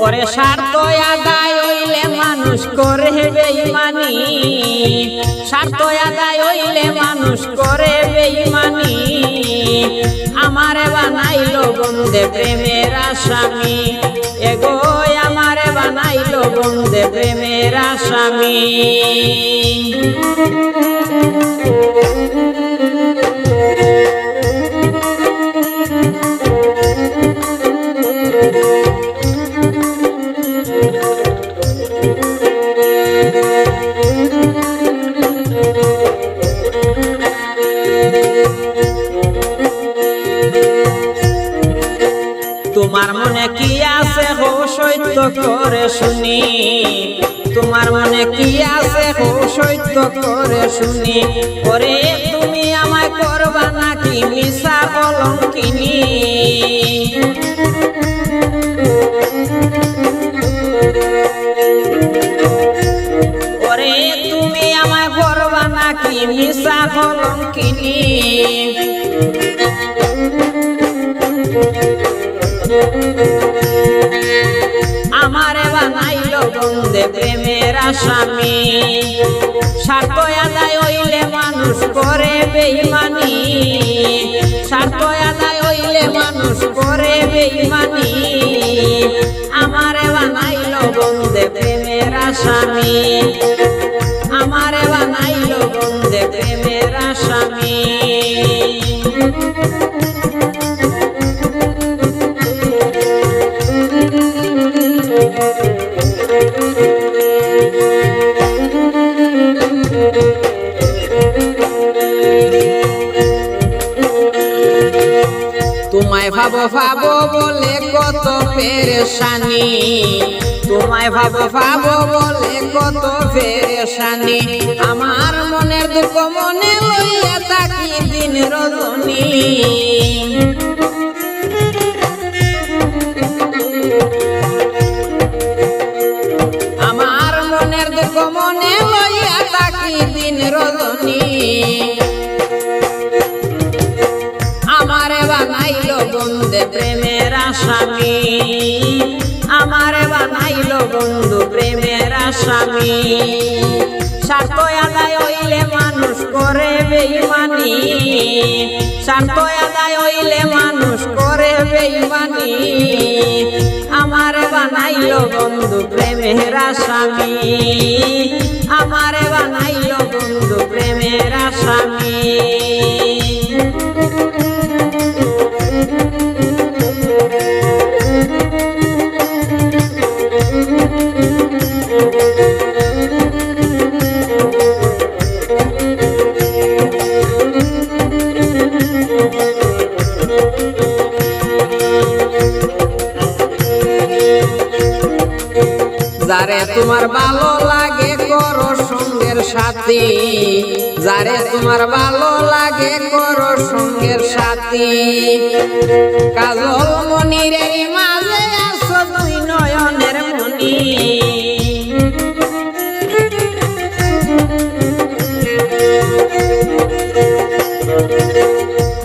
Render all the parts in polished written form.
ওরে স্বার্থ আদায় হইলে মানুষ করে বেঈমানি, স্বার্থ আদায় হইলে মানুষ করে বেঈমানি। আমারে বানাইলো বন্দে প্রেমের আসামি, এগো আমারে বানাইলো বন্দে প্রেমের আসামি। তোমার মনে কি আছে হো সত্য করে শুনি, তোমার মনে কি আছে হো সত্য করে শুনি। ওরে তুমি আমায় করবা নাকি মিছা কলঙ্কিনী, ওরে তুমি আমায় করবা নাকি মিছা কলঙ্কিনী। আমারে বানাইলো বন্দে প্রেমের আসামি, স্বার্থ আদায় হইলে মানুষ করে বেঈমানি, স্বার্থ আদায় হইলে মানুষ করে বেঈমানি। আমারে বানাইলো বন্দে প্রেমের আসামি, আমারে বানাইলো বন্দে প্রেমের আসামি। তোমায় ভাবো ভাবো বলে কত পেরেশানি, তোমায় ভাবো ভাবো বলে কত পেরেশানি। আমার মনের দুঃখ মনে লইয়া থাকি দিন রজনী, আমার মনের দুঃখ মনে লইয়া থাকি দিন রজনী। আমারে বানাইলো বন্দে প্রেমের আসামি, আমারে বানাইলো বন্ধু প্রেমের আসামি। স্বার্থ আদায় হইলে মানুষ করে বেঈমানি, স্বার্থ আদায় হইলে মানুষ করে বেঈমানি। আমারে বানাইলো বন্ধু প্রেমের আসামি, আমারে বানাইলো বন্ধু প্রেমের আসামি। যারে তোমার ভালো লাগে করো সঙ্গের সাথী, যারে তোমার ভালো লাগে করো সঙ্গের সাথী। কাজল মনির মাঝে আছো দুই নয়নের মনি,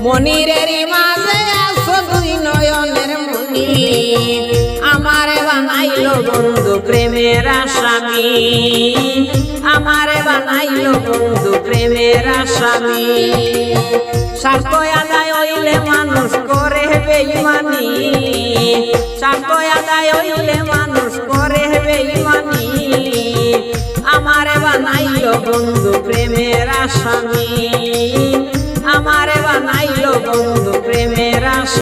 মনিরের মাঝে আছো দুই নয়নের মনি। আমারে বানাইলো বন্ধু প্রেমের আসামি, আমারে বানাইলো বন্ধু প্রেমের আসামি। স্বার্থ আদায় হইলে মানুষ করে বেঈমানি, স্বার্থ আদায় হইলে মানুষ করে বেঈমানি। আমারে বানাইলো বন্ধু প্রেমের আসামি, আমারে বানাইলো বন্ধু প্রেমের আসামি।